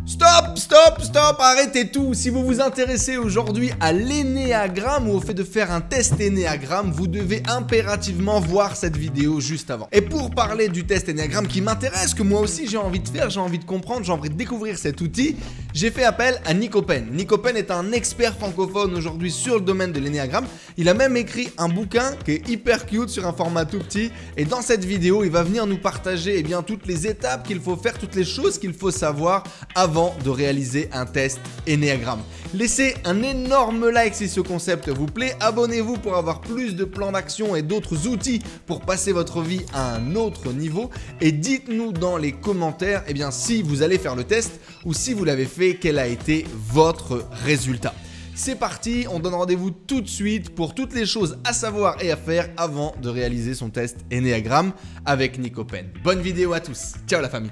Stop, arrêtez tout. Si vous vous intéressez aujourd'hui à l'énéagramme ou au fait de faire un test énéagramme, vous devez impérativement voir cette vidéo juste avant. Et pour parler du test énéagramme qui m'intéresse, que moi aussi j'ai envie de faire, j'ai envie de comprendre, j'ai envie de découvrir cet outil, j'ai fait appel à Nico Pen. Nico Pen est un expert francophone aujourd'hui sur le domaine de l'énéagramme. Il a même écrit un bouquin qui est hyper cute sur un format tout petit. Et dans cette vidéo, il va venir nous partager toutes les étapes qu'il faut faire, toutes les choses qu'il faut savoir avant de réaliser un test énéagramme. Laissez un énorme like si ce concept vous plaît. Abonnez-vous pour avoir plus de plans d'action et d'autres outils pour passer votre vie à un autre niveau. Et dites-nous dans les commentaires si vous allez faire le test ou si vous l'avez fait, quel a été votre résultat. C'est parti, on donne rendez-vous tout de suite pour toutes les choses à savoir et à faire avant de réaliser son test énéagramme avec Nico Pen. Bonne vidéo à tous, ciao la famille.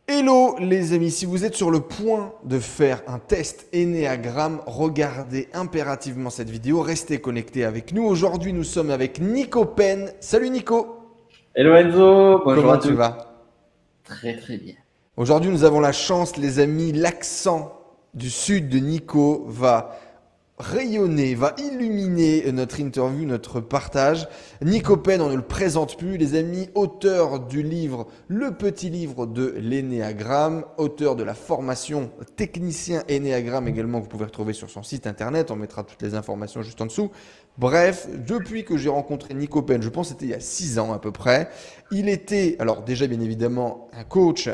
Hello les amis, si vous êtes sur le point de faire un test énéagramme, regardez impérativement cette vidéo, restez connectés avec nous. Aujourd'hui, nous sommes avec Nico Pen. Salut Nico. Hello Enzo, bonjour. Comment tu vas? Très très bien. Aujourd'hui, nous avons la chance les amis, l'accent du sud de Nico va rayonner, va illuminer notre interview, notre partage. Nico Pen, on ne le présente plus, les amis, auteur du livre Le Petit Livre de l'énéagramme, auteur de la formation technicien énéagramme également que vous pouvez retrouver sur son site internet, on mettra toutes les informations juste en dessous. Bref, depuis que j'ai rencontré Nico Pen, je pense que c'était il y a 6 ans à peu près, il était, alors déjà bien évidemment un coach,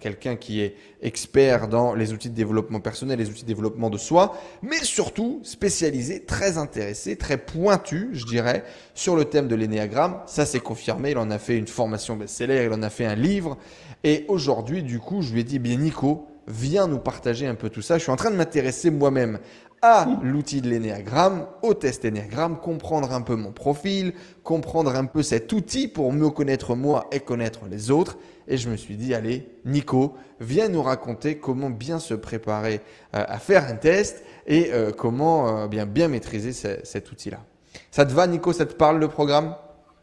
quelqu'un qui est expert dans les outils de développement personnel, les outils de développement de soi, mais surtout spécialisé, très intéressé, très pointu, je dirais, sur le thème de l'énéagramme. Ça c'est confirmé, il en a fait une formation best-seller, il en a fait un livre. Et aujourd'hui, du coup, je lui ai dit, bien Nico, viens nous partager un peu tout ça. Je suis en train de m'intéresser moi-même à l'outil de l'énéagramme, au test énéagramme, comprendre un peu mon profil, comprendre un peu cet outil pour mieux connaître moi et connaître les autres. Et je me suis dit, allez, Nico, viens nous raconter comment bien se préparer à faire un test et comment bien maîtriser cet outil-là. Ça te va, Nico? Ça te parle le programme?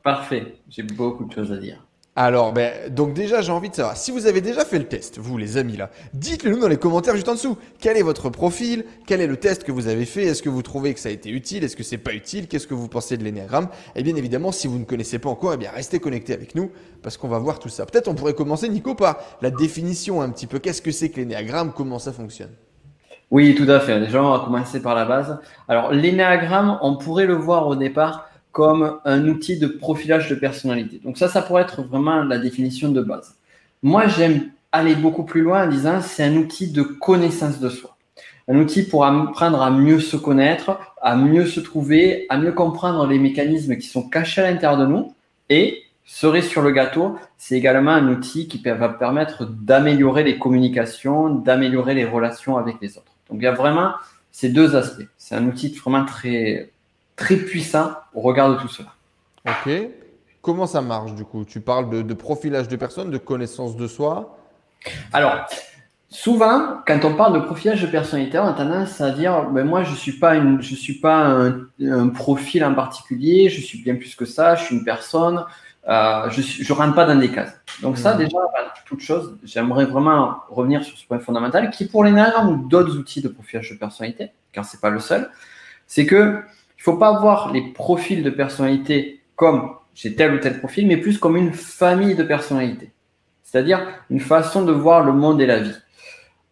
Parfait, j'ai beaucoup de choses à dire. Alors, donc déjà, j'ai envie de savoir, si vous avez déjà fait le test, vous les amis là, dites-le nous dans les commentaires juste en dessous. Quel est votre profil? Quel est le test que vous avez fait? Est-ce que vous trouvez que ça a été utile? Est-ce que c'est pas utile? Qu'est-ce que vous pensez de l'énéagramme? Et bien évidemment, si vous ne connaissez pas encore, restez connectés avec nous parce qu'on va voir tout ça. Peut-être on pourrait commencer, Nico, par la définition un petit peu. Qu'est-ce que c'est que l'énéagramme? Comment ça fonctionne? Oui, tout à fait. Déjà, on va commencer par la base. Alors, l'énéagramme, on pourrait le voir au départ comme un outil de profilage de personnalité. Donc ça pourrait être vraiment la définition de base. Moi, j'aime aller beaucoup plus loin en disant c'est un outil de connaissance de soi. Un outil pour apprendre à mieux se connaître, à mieux se trouver, à mieux comprendre les mécanismes qui sont cachés à l'intérieur de nous. Et, cerise sur le gâteau, c'est également un outil qui va permettre d'améliorer les communications, d'améliorer les relations avec les autres. Donc il y a vraiment ces deux aspects. C'est un outil vraiment très puissant au regard de tout cela. Ok. Comment ça marche du coup? Tu parles de profilage de personnes, de connaissance de soi? Alors, souvent, quand on parle de profilage de personnalité, on a tendance à dire moi, je ne suis pas un profil en particulier, je suis bien plus que ça, je suis une personne, je ne rentre pas dans des cases. Donc ça, déjà, toute chose, j'aimerais vraiment revenir sur ce point fondamental qui, pour l'énéagramme ou d'autres outils de profilage de personnalité, car ce n'est pas le seul, c'est que il ne faut pas voir les profils de personnalité comme j'ai tel ou tel profil, mais plus comme une famille de personnalités. C'est-à-dire une façon de voir le monde et la vie.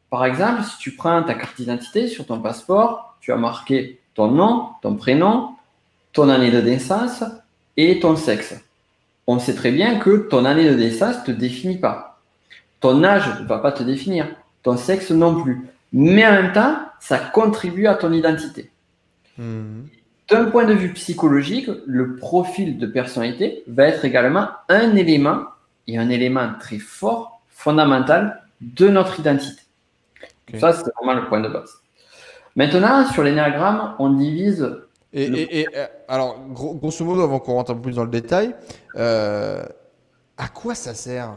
Par exemple, si tu prends ta carte d'identité sur ton passeport, tu as marqué ton nom, ton prénom, ton année de naissance et ton sexe. On sait très bien que ton année de naissance ne te définit pas. Ton âge ne va pas te définir, ton sexe non plus. Mais en même temps, ça contribue à ton identité. D'un point de vue psychologique, le profil de personnalité va être également un élément, et un élément très fort, fondamental de notre identité. Okay. Ça, c'est vraiment le point de base. Maintenant, sur l'énéagramme, on divise… Alors, grosso modo, avant qu'on rentre un peu plus dans le détail, à quoi ça sert?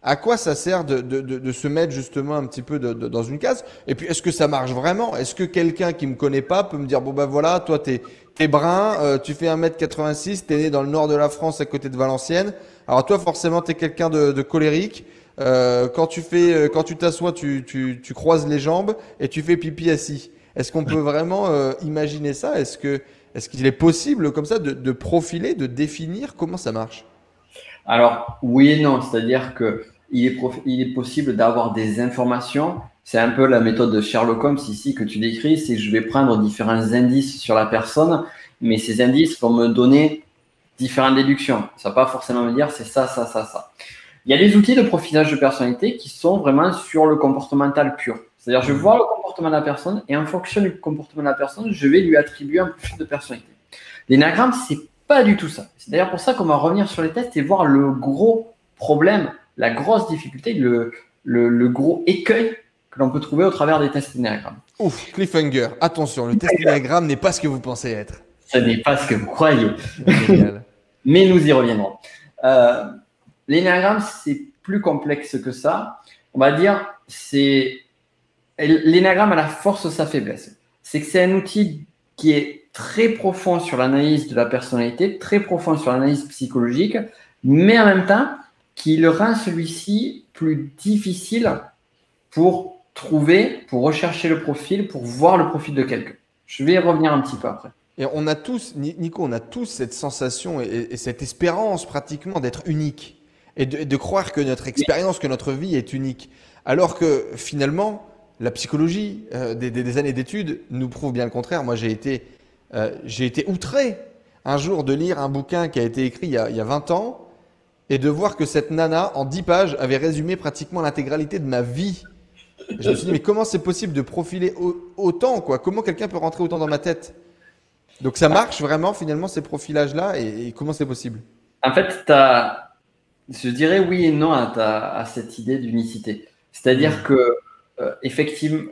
À quoi ça sert de se mettre justement un petit peu dans une case? Et puis, est-ce que ça marche vraiment? Est-ce que quelqu'un qui me connaît pas peut me dire, bon ben voilà, toi t'es brun, tu fais 1m86, t'es né dans le nord de la France à côté de Valenciennes. Alors toi, forcément, t'es quelqu'un de colérique. Quand tu t'assois, tu croises les jambes et tu fais pipi assis. Est-ce qu'on peut vraiment imaginer ça? Est-ce qu'il est possible comme ça de profiler, de définir comment ça marche? Alors, oui et non, c'est-à-dire que il est possible d'avoir des informations. C'est un peu la méthode de Sherlock Holmes ici que tu décris, c'est que je vais prendre différents indices sur la personne, mais ces indices vont me donner différentes déductions. Ça ne va pas forcément me dire c'est ça, ça, ça, ça. Il y a des outils de profilage de personnalité qui sont vraiment sur le comportemental pur. C'est-à-dire, je vois le comportement de la personne et en fonction du comportement de la personne, je vais lui attribuer un profil de personnalité. L'énagramme, c'est pas du tout ça. C'est d'ailleurs pour ça qu'on va revenir sur les tests et voir le gros problème, la grosse difficulté, le gros écueil que l'on peut trouver au travers des tests d'énagramme. Ouf, cliffhanger. Attention, le test d'énagramme n'est pas ce que vous pensez être. Ce n'est pas ce que vous croyez. Génial. Mais nous y reviendrons. L'énagramme, c'est plus complexe que ça. On va dire, l'énagramme a la force de sa faiblesse. C'est que c'est un outil qui est très profond sur l'analyse de la personnalité, très profond sur l'analyse psychologique, mais en même temps, qui le rend celui-ci plus difficile pour trouver, pour rechercher le profil, pour voir le profil de quelqu'un. Je vais y revenir un petit peu après. Et on a tous, Nico, on a tous cette sensation et cette espérance pratiquement d'être unique et de croire que notre expérience, que notre vie est unique. Alors que finalement, la psychologie des années d'études nous prouve bien le contraire. Moi, j'ai été outré un jour de lire un bouquin qui a été écrit il y a 20 ans et de voir que cette nana, en 10 pages, avait résumé pratiquement l'intégralité de ma vie. Et je me suis dit, mais comment c'est possible de profiler autant, quoi? Comment quelqu'un peut rentrer autant dans ma tête? Donc ça marche vraiment finalement ces profilages-là et comment c'est possible? En fait, je dirais oui et non à cette idée d'unicité. C'est-à-dire que effectivement,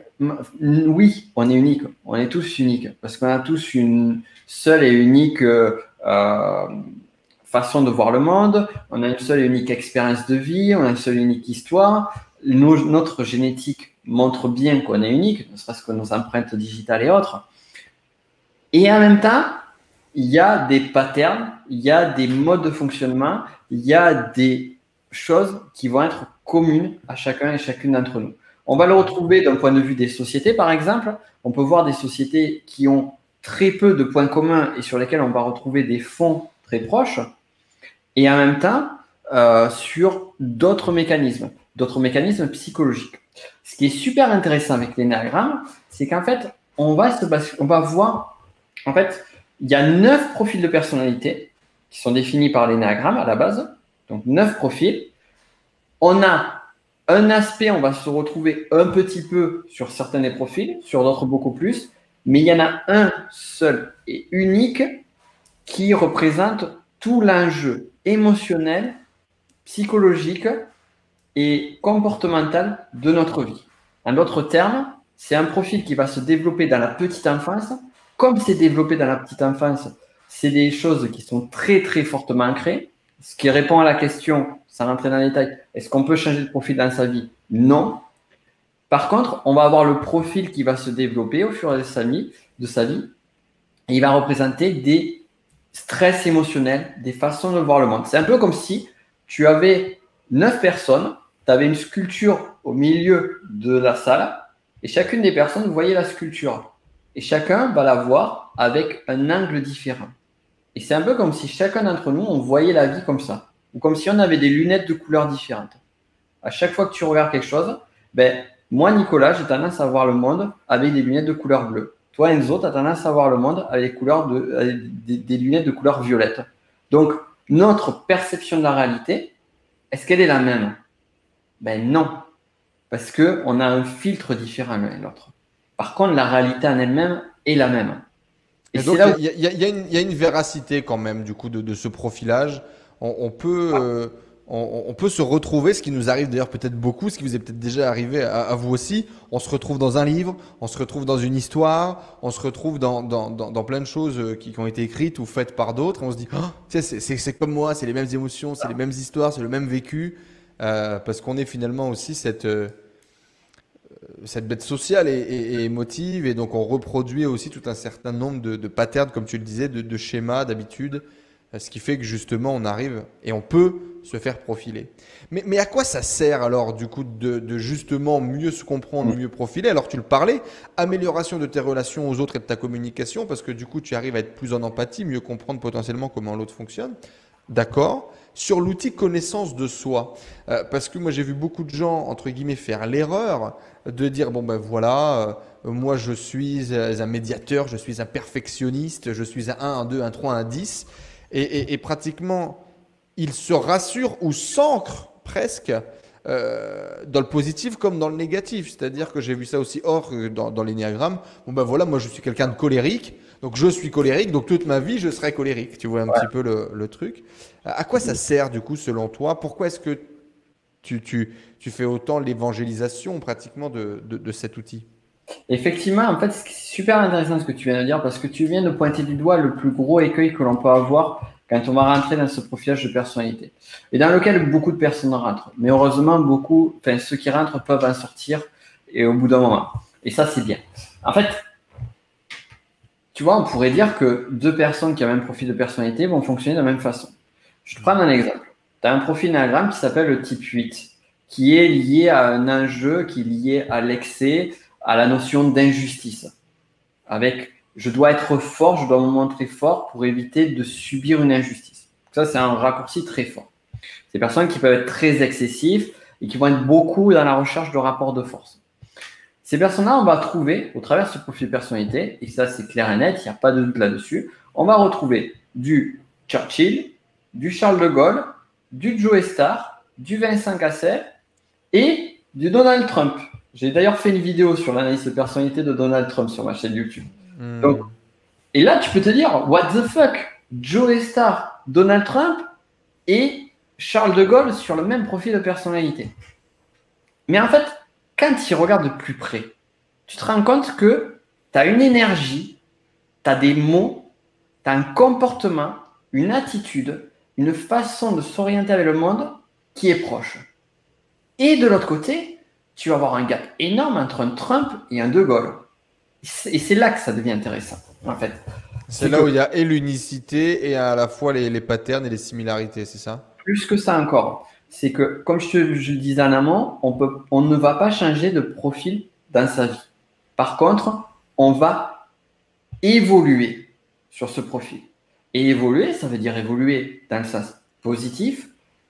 oui, on est unique, on est tous uniques parce qu'on a tous une seule et unique façon de voir le monde, on a une seule et unique expérience de vie, on a une seule et unique histoire. Notre génétique montre bien qu'on est unique, ne serait-ce que nos empreintes digitales et autres. Et en même temps, il y a des patterns, il y a des modes de fonctionnement, il y a des choses qui vont être communes à chacun et chacune d'entre nous. On va le retrouver d'un point de vue des sociétés, par exemple. On peut voir des sociétés qui ont très peu de points communs et sur lesquels on va retrouver des fonds très proches. Et en même temps, sur d'autres mécanismes psychologiques. Ce qui est super intéressant avec l'énéagramme, c'est qu'en fait, on va voir. En fait, il y a 9 profils de personnalité qui sont définis par l'énéagramme à la base. Donc, 9 profils. On a un aspect, on va se retrouver un petit peu sur certains des profils, sur d'autres beaucoup plus. Mais il y en a un seul et unique qui représente tout l'enjeu émotionnel, psychologique et comportemental de notre vie. En d'autres termes, c'est un profil qui va se développer dans la petite enfance. Comme c'est développé dans la petite enfance, c'est des choses qui sont très, très fortement ancrées. Ce qui répond à la question, sans rentrer dans les détails, est-ce qu'on peut changer de profil dans sa vie? Non. Par contre, on va avoir le profil qui va se développer au fur et à mesure de sa vie. Et il va représenter des stress émotionnels, des façons de voir le monde. C'est un peu comme si tu avais 9 personnes, tu avais une sculpture au milieu de la salle et chacune des personnes voyait la sculpture. Et chacun va la voir avec un angle différent. Et c'est un peu comme si chacun d'entre nous, on voyait la vie comme ça. Ou comme si on avait des lunettes de couleurs différentes. À chaque fois que tu regardes quelque chose, moi, Nicolas, j'ai tendance à voir le monde avec des lunettes de couleur bleue. Toi, Enzo, tu as tendance à voir le monde avec des lunettes de couleur violette. Donc, notre perception de la réalité, est-ce qu'elle est la même? Non. Parce qu'on a un filtre différent l'un et l'autre. Par contre, la réalité en elle-même est la même. Et donc, il y a une véracité quand même du coup de ce profilage. On peut se retrouver, ce qui nous arrive d'ailleurs peut-être beaucoup, ce qui vous est peut-être déjà arrivé à vous aussi. On se retrouve dans un livre, on se retrouve dans une histoire, on se retrouve dans plein de choses qui ont été écrites ou faites par d'autres. On se dit, oh, c'est comme moi, c'est les mêmes émotions, c'est les mêmes histoires, c'est le même vécu. parce qu'on est finalement aussi cette bête sociale et émotive, et donc on reproduit aussi tout un certain nombre de patterns, comme tu le disais, de schémas, d'habitudes, ce qui fait que justement on arrive et on peut se faire profiler. Mais à quoi ça sert alors du coup de justement mieux se comprendre, mieux profiler? Alors tu le parlais, amélioration de tes relations aux autres et de ta communication, parce que du coup tu arrives à être plus en empathie, mieux comprendre potentiellement comment l'autre fonctionne. D'accord. Sur l'outil connaissance de soi, parce que moi j'ai vu beaucoup de gens, entre guillemets, faire l'erreur de dire, bon ben voilà, moi je suis un médiateur, je suis un perfectionniste, je suis un 1, un 2, un 3, un 10, et pratiquement ils se rassurent ou s'ancrent presque dans le positif comme dans le négatif. C'est-à-dire que j'ai vu ça aussi hors dans l'énéagramme. Bon ben voilà, moi je suis quelqu'un de colérique, donc je suis colérique, donc toute ma vie je serai colérique. Tu vois un petit peu le truc. À quoi ça sert du coup selon toi? Pourquoi est-ce que tu fais autant l'évangélisation pratiquement de cet outil? Effectivement, en fait, c'est super intéressant ce que tu viens de dire parce que tu viens de pointer du doigt le plus gros écueil que l'on peut avoir quand on va rentrer dans ce profilage de personnalité et dans lequel beaucoup de personnes rentrent. Mais heureusement, ceux qui rentrent peuvent en sortir et au bout d'un moment. Et ça, c'est bien. En fait, tu vois, on pourrait dire que deux personnes qui ont un même profil de personnalité vont fonctionner de la même façon. Je te prends un exemple. Tu as un profil d'énéagramme qui s'appelle le type 8, qui est lié à un enjeu, qui est lié à l'excès, à la notion d'injustice. Avec je dois être fort, je dois me montrer fort pour éviter de subir une injustice. Ça, c'est un raccourci très fort. Ces personnes qui peuvent être très excessifs et qui vont être beaucoup dans la recherche de rapports de force. Ces personnes-là, on va trouver, au travers de ce profil de personnalité, et ça c'est clair et net, il n'y a pas de doute là-dessus, on va retrouver du Churchill, du Charles de Gaulle, du Joe Star, du Vincent Cassel et du Donald Trump. J'ai d'ailleurs fait une vidéo sur l'analyse de personnalité de Donald Trump sur ma chaîne YouTube. Donc, et là, tu peux te dire, what the fuck, Joe Star, Donald Trump et Charles de Gaulle sur le même profil de personnalité. Mais en fait, quand tu regardes de plus près, tu te rends compte que tu as une énergie, tu as des mots, tu as un comportement, une attitude, une façon de s'orienter avec le monde qui est proche. Et de l'autre côté, tu vas avoir un gap énorme entre un Trump et un De Gaulle. Et c'est là que ça devient intéressant, en fait. C'est là où il y a et l'unicité et à la fois les patterns et les similarités, c'est ça? Plus que ça encore. C'est que, comme je le disais en amont, on ne va pas changer de profil dans sa vie. Par contre, on va évoluer sur ce profil. Et évoluer, ça veut dire évoluer dans le sens positif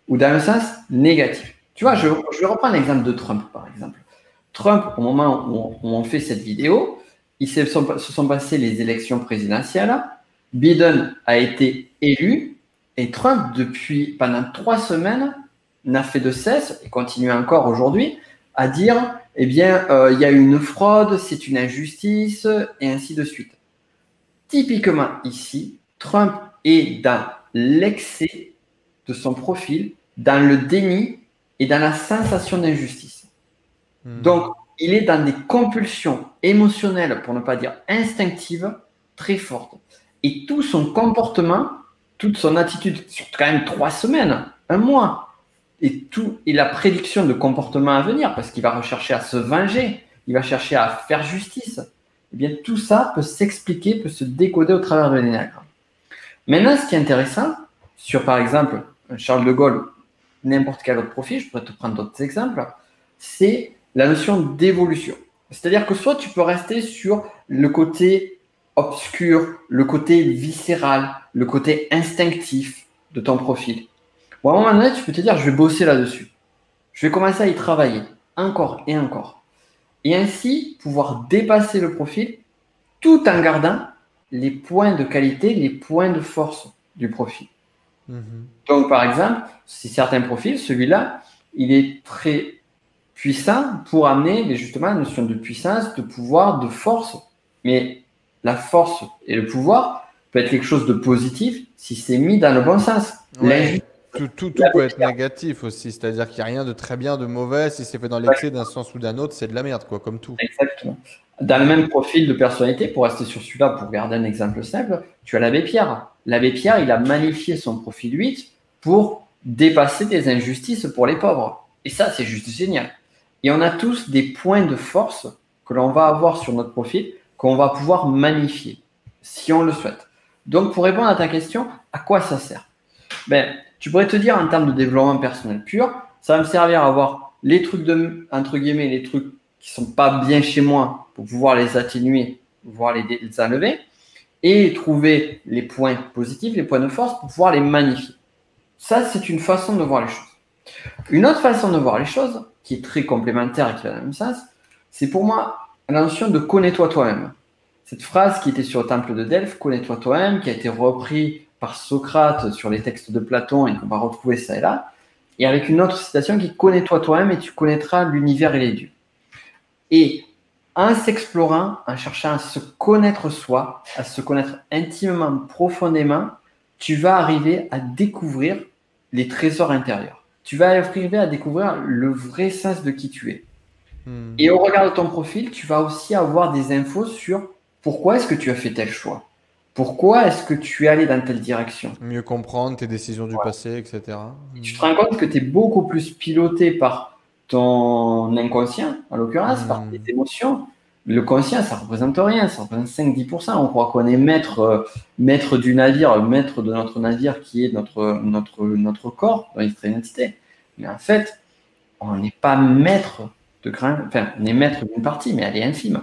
ou dans le sens négatif. Tu vois, je vais reprendre l'exemple de Trump, par exemple. Trump, au moment où on fait cette vidéo, se sont passées les élections présidentielles. Biden a été élu et Trump, pendant 3 semaines, n'a fait de cesse, et continue encore aujourd'hui, à dire eh bien, il y a une fraude, c'est une injustice, et ainsi de suite. Typiquement ici, Trump est dans l'excès de son profil, dans le déni et dans la sensation d'injustice. Donc, il est dans des compulsions émotionnelles, pour ne pas dire instinctives, très fortes. Et tout son comportement, toute son attitude, sur quand même 3 semaines, 1 mois, et la prédiction de comportement à venir, parce qu'il va rechercher à se venger, il va chercher à faire justice, eh bien tout ça peut s'expliquer, peut se décoder au travers de l'énéagramme. Maintenant, ce qui est intéressant, sur par exemple Charles de Gaulle, n'importe quel autre profil, je pourrais te prendre d'autres exemples, c'est la notion d'évolution. C'est-à-dire que soit tu peux rester sur le côté obscur, le côté viscéral, le côté instinctif de ton profil. Ou à un moment donné, tu peux te dire, je vais bosser là-dessus. Je vais commencer à y travailler encore et encore. Et ainsi, pouvoir dépasser le profil tout en gardant les points de qualité, les points de force du profil. Donc, par exemple, si certains profils, celui-là, il est très puissant pour amener justement la notion de puissance, de pouvoir, de force. Mais la force et le pouvoir peut être quelque chose de positif si c'est mis dans le bon sens. Ouais. Tout peut être négatif aussi, c'est-à-dire qu'il n'y a rien de très bien, de mauvais. Si c'est fait dans l'excès d'un sens ou d'un autre, c'est de la merde, quoi, comme tout. Exactement. Dans le même profil de personnalité, pour rester sur celui-là, pour garder un exemple simple, tu as l'abbé Pierre. L'abbé Pierre, il a magnifié son profil 8 pour dépasser des injustices pour les pauvres. Et ça, c'est juste génial. Et on a tous des points de force que l'on va avoir sur notre profil, qu'on va pouvoir magnifier, si on le souhaite. Donc, pour répondre à ta question, à quoi ça sert? Ben, tu pourrais te dire en termes de développement personnel pur, ça va me servir à avoir les trucs entre guillemets, les trucs qui sont pas bien chez moi pour pouvoir les atténuer, pouvoir les enlever et trouver les points positifs, les points de force pour pouvoir les magnifier. Ça, c'est une façon de voir les choses. Une autre façon de voir les choses, qui est très complémentaire et qui va dans le même sens, c'est pour moi la notion de connais-toi toi-même. Cette phrase qui était sur le temple de Delphes, connais-toi toi-même, qui a été reprise par Socrate sur les textes de Platon et qu'on va retrouver ça et là, et avec une autre citation qui est connais-toi toi-même et tu connaîtras l'univers et les dieux. Et en s'explorant, en cherchant à se connaître soi, à se connaître intimement, profondément, tu vas arriver à découvrir les trésors intérieurs. Tu vas arriver à découvrir le vrai sens de qui tu es. Et au regard de ton profil, tu vas aussi avoir des infos sur pourquoi est-ce que tu as fait tel choix. Pourquoi est-ce que tu es allé dans telle direction? Mieux comprendre tes décisions du passé, etc. Et tu te rends compte que tu es beaucoup plus piloté par ton inconscient, en l'occurrence, par tes émotions. Le conscient, ça représente rien, ça représente 5-10%. On croit qu'on est maître du navire, maître de notre navire qui est notre corps, notre identité. Mais en fait, on n'est pas maître de grain, enfin, on est maître d'une partie, mais elle est infime.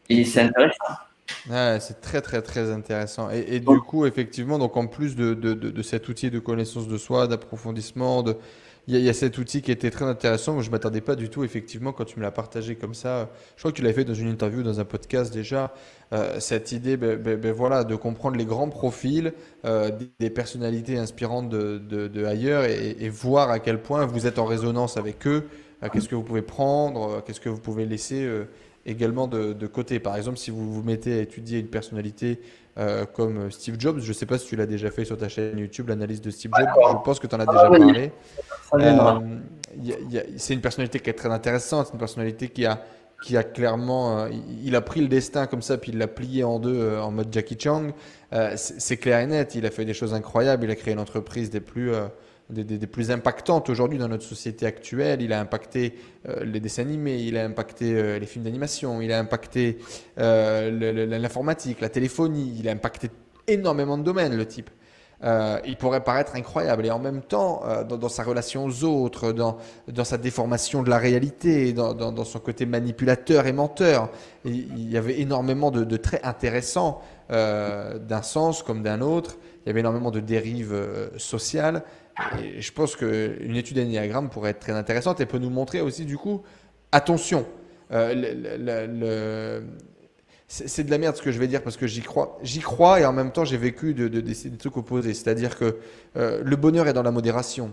Et c'est intéressant. Ouais, c'est très très très intéressant. Et du coup, effectivement, donc en plus de cet outil de connaissance de soi, d'approfondissement, il y a cet outil qui était très intéressant. Moi, je ne m'attendais pas du tout, effectivement, quand tu me l'as partagé comme ça. Je crois que tu l'avais fait dans une interview, dans un podcast déjà. Cette idée voilà, de comprendre les grands profils des personnalités inspirantes de ailleurs et voir à quel point vous êtes en résonance avec eux. Qu'est-ce que vous pouvez prendre, qu'est-ce que vous pouvez laisser également de côté. Par exemple, si vous vous mettez à étudier une personnalité comme Steve Jobs, je ne sais pas si tu l'as déjà fait sur ta chaîne YouTube, l'analyse de Steve Jobs, je pense que tu en as déjà parlé. C'est une personnalité qui est très intéressante, c'est une personnalité qui a clairement, il a pris le destin comme ça, puis il l'a plié en deux en mode Jackie Chan. C'est clair et net, il a fait des choses incroyables, il a créé une entreprise des plus impactantes aujourd'hui dans notre société actuelle. Il a impacté les dessins animés, il a impacté les films d'animation, il a impacté l'informatique, la téléphonie, il a impacté énormément de domaines, le type. Il pourrait paraître incroyable et en même temps, dans sa relation aux autres, dans sa déformation de la réalité, dans son côté manipulateur et menteur, il y avait énormément de traits intéressants d'un sens comme d'un autre. Il y avait énormément de dérives sociales. Et je pense qu'une étude d'ennéagramme pourrait être très intéressante et peut nous montrer aussi, du coup, attention, c'est de la merde ce que je vais dire parce que j'y crois et en même temps j'ai vécu des trucs opposés. C'est-à-dire que le bonheur est dans la modération.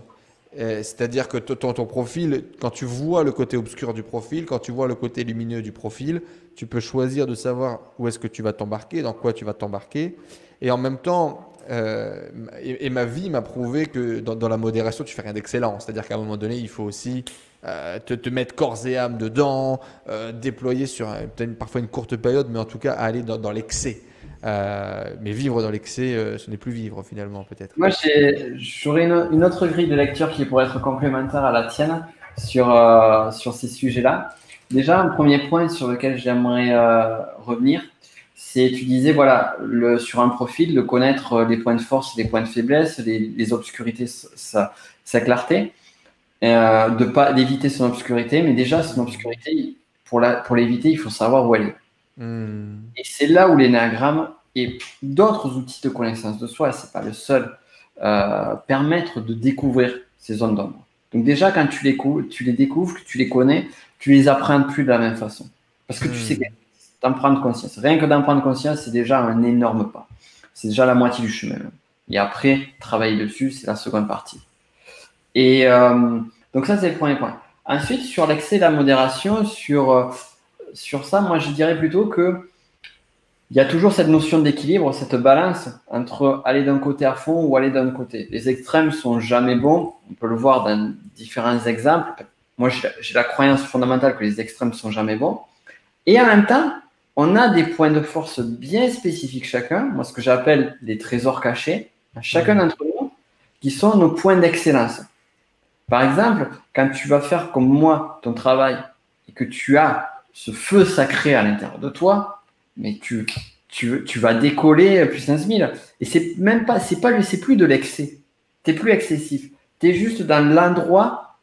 C'est-à-dire que ton profil, quand tu vois le côté obscur du profil, quand tu vois le côté lumineux du profil, tu peux choisir de savoir où est-ce que tu vas t'embarquer, dans quoi tu vas t'embarquer. Et en même temps, ma vie m'a prouvé que dans la modération, tu fais rien d'excellent. C'est-à-dire qu'à un moment donné, il faut aussi te mettre corps et âme dedans, déployer sur peut-être parfois une courte période, mais en tout cas aller dans l'excès. Mais vivre dans l'excès, ce n'est plus vivre finalement peut-être. Moi, j'aurais une autre grille de lecture qui pourrait être complémentaire à la tienne sur ces sujets-là. Déjà, un premier point sur lequel j'aimerais revenir, c'est, tu disais, voilà, sur un profil, de connaître les points de force, les points de faiblesse, les obscurités, sa clarté, d'éviter son obscurité. Mais déjà, son obscurité, pour l'éviter, il faut savoir où elle est. Et c'est là où l'énéagramme et d'autres outils de connaissance de soi, c'est pas le seul, permettre de découvrir ces zones d'ombre. Donc déjà, quand tu les découvres, que tu les connais, tu les apprends plus de la même façon. Parce que tu sais d'en prendre conscience. Rien que d'en prendre conscience, c'est déjà un énorme pas. C'est déjà la moitié du chemin. Et après, travailler dessus, c'est la seconde partie. Et donc ça, c'est le premier point. Ensuite, sur l'excès et la modération, sur ça, moi, je dirais plutôt que il y a toujours cette notion d'équilibre, cette balance entre aller d'un côté à fond ou aller d'un côté. Les extrêmes sont jamais bons. On peut le voir dans différents exemples. Moi, j'ai la croyance fondamentale que les extrêmes sont jamais bons. Et en même temps, on a des points de force bien spécifiques chacun. Moi, ce que j'appelle les trésors cachés. Chacun d'entre nous, qui sont nos points d'excellence. Par exemple, quand tu vas faire comme moi ton travail et que tu as ce feu sacré à l'intérieur de toi, mais tu vas décoller puissance 1000. Et c'est même pas, c'est plus de l'excès. Tu n'es plus excessif. Tu es juste dans l'endroit,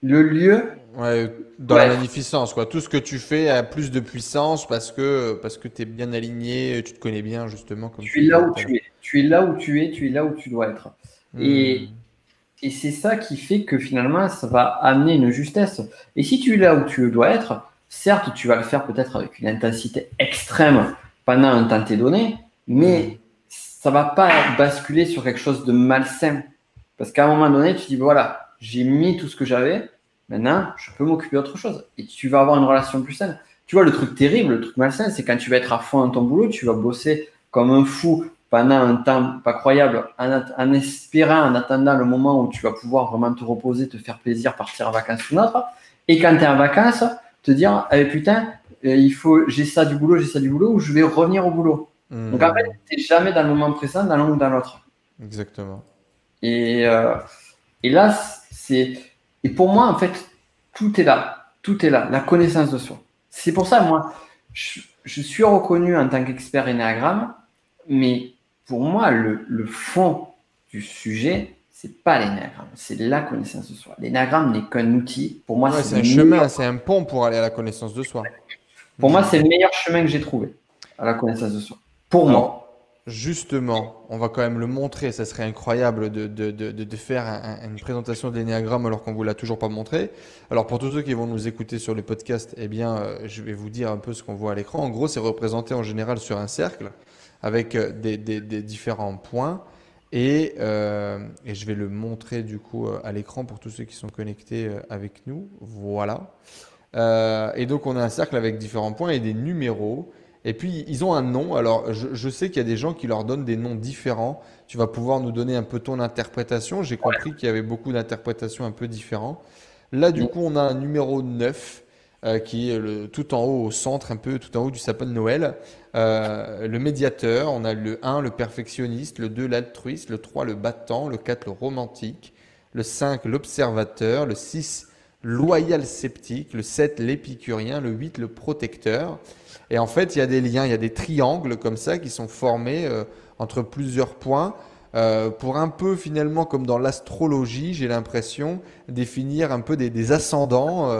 le lieu. Ouais, dans la magnificence, quoi. Tout ce que tu fais a plus de puissance parce que tu es bien aligné, tu te connais bien, justement. Comme tu es là où tu es. Tu es là où tu es, tu es là où tu dois être. Et c'est ça qui fait que finalement, ça va amener une justesse. Et si tu es là où tu dois être, certes, tu vas le faire peut-être avec une intensité extrême pendant un temps donné, mais ça ne va pas basculer sur quelque chose de malsain. Parce qu'à un moment donné, tu dis, voilà, j'ai mis tout ce que j'avais, maintenant, je peux m'occuper d'autre chose. Et tu vas avoir une relation plus saine. Tu vois, le truc terrible, le truc malsain, c'est quand tu vas être à fond dans ton boulot, tu vas bosser comme un fou pendant un temps pas croyable, en espérant, en attendant le moment où tu vas pouvoir vraiment te reposer, te faire plaisir, partir en vacances ou autre. Et quand tu es en vacances, te dire, putain, j'ai ça du boulot, ou je vais revenir au boulot. Donc en fait, tu n'es jamais dans le moment présent, dans l'un ou dans l'autre. Exactement. Et là, et pour moi, en fait, tout est là. Tout est là, la connaissance de soi. C'est pour ça, moi, je suis reconnu en tant qu'expert énéagramme, mais pour moi, le fond du sujet, c'est pas l'énéagramme, c'est la connaissance de soi. L'énéagramme n'est qu'un outil. Pour moi, c'est un chemin, c'est un pont pour aller à la connaissance de soi. Pour moi, c'est le meilleur chemin que j'ai trouvé à la connaissance de soi. Pour moi. Justement, on va quand même le montrer. Ça serait incroyable de faire une présentation de l'énéagramme alors qu'on ne vous l'a toujours pas montré. Alors pour tous ceux qui vont nous écouter sur le podcast, eh bien, je vais vous dire un peu ce qu'on voit à l'écran. En gros, c'est représenté en général sur un cercle avec des différents points. Et je vais le montrer du coup à l'écran pour tous ceux qui sont connectés avec nous. Voilà. Et donc on a un cercle avec différents points et des numéros. Et puis ils ont un nom. Alors je sais qu'il y a des gens qui leur donnent des noms différents. Tu vas pouvoir nous donner un peu ton interprétation. J'ai compris qu'il y avait beaucoup d'interprétations un peu différentes. Là du coup on a un numéro 9 qui est tout en haut au centre, un peu tout en haut du sapin de Noël. Le médiateur, on a le 1, le perfectionniste, le 2, l'altruiste, le 3, le battant, le 4, le romantique, le 5, l'observateur, le 6, loyal sceptique, le 7, l'épicurien, le 8, le protecteur. Et en fait, il y a des liens, il y a des triangles comme ça qui sont formés entre plusieurs points pour un peu finalement comme dans l'astrologie, j'ai l'impression, définir un peu des ascendants.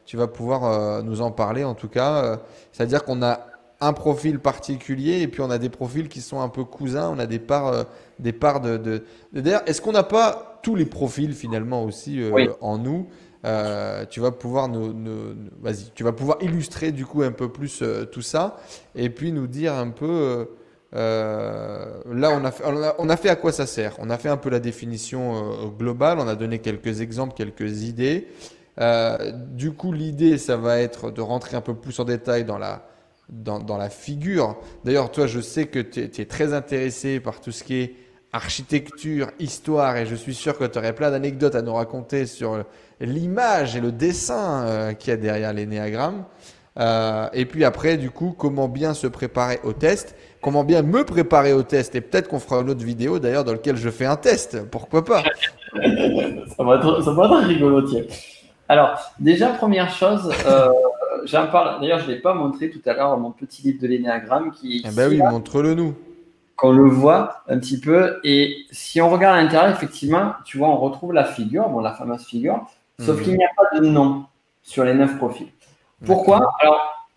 Tu vas pouvoir nous en parler en tout cas. C'est-à-dire qu'on a un profil particulier et puis on a des profils qui sont un peu cousins, on a des parts D'ailleurs, est-ce qu'on n'a pas tous les profils finalement aussi en nous? Tu vas pouvoir vas-y, tu vas pouvoir illustrer du coup un peu plus tout ça et puis nous dire un peu là on a fait à quoi ça sert. On a fait un peu la définition globale, on a donné quelques exemples, quelques idées. Du coup l'idée ça va être de rentrer un peu plus en détail dans la figure. D'ailleurs toi je sais que tu es très intéressé par tout ce qui est architecture, histoire et je suis sûr que tu aurais plein d'anecdotes à nous raconter sur l'image et le dessin qu'il y a derrière l'énéagramme. Et puis après, du coup, comment bien se préparer au test, comment bien me préparer au test. Et peut-être qu'on fera une autre vidéo d'ailleurs dans laquelle je fais un test. Pourquoi pas? Ça va être rigolo, tiens. Alors, déjà, première chose, j'en parle. D'ailleurs, je ne l'ai pas montré tout à l'heure, mon petit livre de l'énéagramme qui. Eh ben oui, montre-le nous. Qu'on le voit un petit peu. Et si on regarde à l'intérieur, effectivement, tu vois, on retrouve la figure, la fameuse figure, sauf qu'il n'y a pas de nom sur les 9 profils. Pourquoi? Alors,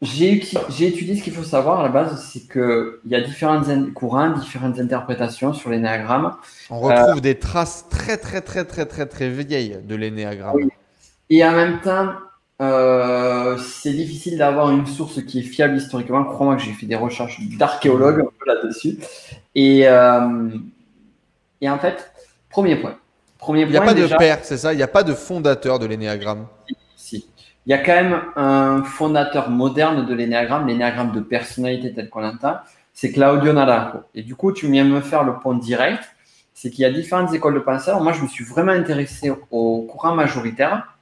j'ai étudié ce qu'il faut savoir à la base, c'est qu'il y a différents courants, différentes interprétations sur l'énéagramme. On retrouve des traces très, très, très, très, très, très vieilles de l'énéagramme. Oui. Et en même temps, c'est difficile d'avoir une source qui est fiable historiquement. Crois-moi que j'ai fait des recherches d'archéologues un peu là-dessus. Et en fait, premier point. Il n'y a pas de père, c'est ça? Il n'y a pas de fondateur de l'énéagramme? Si. Il y a quand même un fondateur moderne de l'énéagramme de personnalité tel qu'on l'entend, c'est Claudio Naranjo. Et du coup, tu viens me faire le point direct, c'est qu'il y a différentes écoles de pensée. Alors moi, je me suis vraiment intéressé au courant majoritaire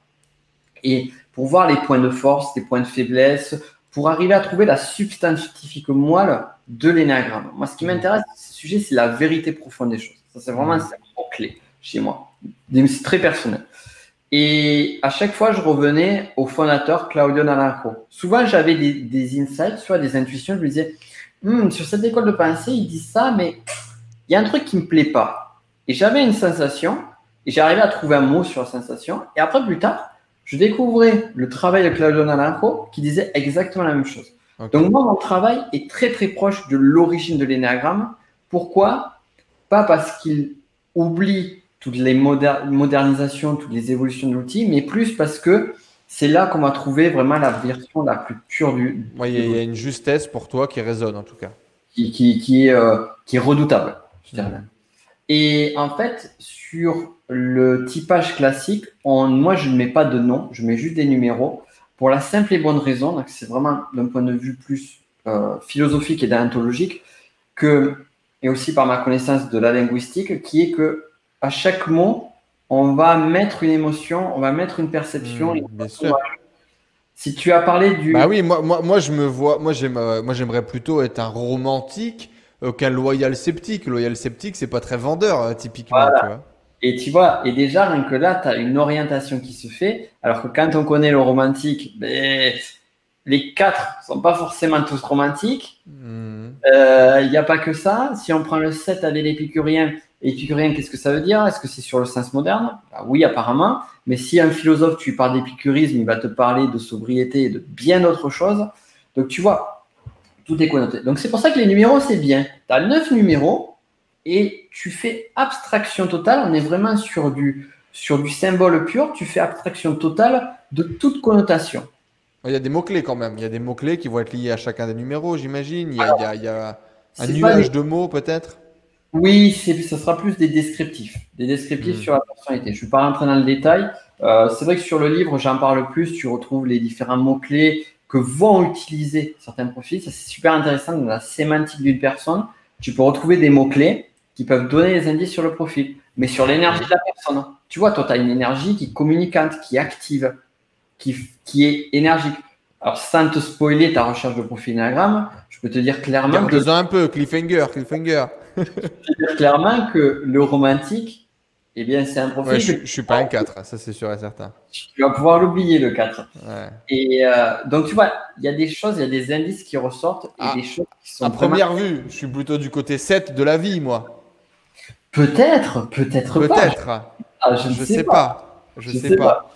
et pour voir les points de force, les points de faiblesse, pour arriver à trouver la substance scientifique moelle de l'énéagramme. Moi, ce qui m'intéresse, ce sujet, c'est la vérité profonde des choses. Ça, c'est vraiment clés chez moi. C'est très personnel. Et à chaque fois, je revenais au fondateur Claudio Naranjo. Souvent, j'avais des insights, soit des intuitions. Je me disais, sur cette école de pensée, ils disent ça, mais il y a un truc qui ne me plaît pas. Et j'avais une sensation, et j'arrivais à trouver un mot sur la sensation. Et après, plus tard, je découvrais le travail de Claudio Naranjo qui disait exactement la même chose. Okay. Donc, moi, mon travail est très, très proche de l'origine de l'énéagramme. Pourquoi? Pas parce qu'il oublie toutes les modernisations, toutes les évolutions de l'outil, mais plus parce que c'est là qu'on va trouver vraiment la version la plus pure du. Oui, il y a une justesse pour toi qui résonne en tout cas. Qui est redoutable, je dirais même. Et en fait, sur le typage classique, moi, je ne mets pas de nom, je mets juste des numéros pour la simple et bonne raison, donc c'est vraiment d'un point de vue plus philosophique et déontologique, et aussi par ma connaissance de la linguistique, qui est que à chaque mot, on va mettre une émotion, on va mettre une perception. Bien sûr. Si tu as parlé du… Bah oui, moi je me vois, moi j'aimerais plutôt être un romantique qu'un loyal sceptique. Loyal sceptique, c'est pas très vendeur, typiquement. Voilà. Tu vois. Et tu vois, et déjà, rien que là, tu as une orientation qui se fait, alors que quand on connaît le romantique, les 4 sont pas forcément tous romantiques. Il n'y a pas que ça. Si on prend le 7 avec l'épicurien, épicurien, qu'est-ce que ça veut dire? Est-ce que c'est sur le sens moderne? Oui, apparemment. Mais si un philosophe, tu lui parles d'épicurisme, il va te parler de sobriété et de bien d'autres choses. Donc, tu vois, tout est connoté. Donc, c'est pour ça que les numéros, c'est bien. Tu as 9 numéros et tu fais abstraction totale. On est vraiment sur du symbole pur. Tu fais abstraction totale de toute connotation. Il y a des mots-clés quand même. Il y a des mots-clés qui vont être liés à chacun des numéros, j'imagine. Il y a un nuage de mots, peut-être. Oui, ça sera plus des descriptifs sur la personnalité. Je ne vais pas rentrer dans le détail. C'est vrai que sur le livre, j'en parle plus. Tu retrouves les différents mots-clés que vont utiliser certains profils. Ça, c'est super intéressant dans la sémantique d'une personne. Tu peux retrouver des mots-clés qui peuvent donner des indices sur le profil, mais sur l'énergie de la personne. Tu vois, toi, tu as une énergie qui est communicante, qui est active, qui est énergique. Alors, sans te spoiler ta recherche de profil énéagramme, je peux te dire clairement Garde-en un peu, cliffhanger. Je peux te dire clairement que le romantique, eh bien, c'est un profil… Ouais, je ne suis pas un 4, ça c'est sûr et certain. Tu vas pouvoir l'oublier, le 4. Ouais. Et donc, tu vois, il y a des choses, il y a des indices qui ressortent et des choses qui sont… À première vue, je suis plutôt du côté 7 de la vie, moi. Peut-être pas. Je ne sais pas. Je sais pas.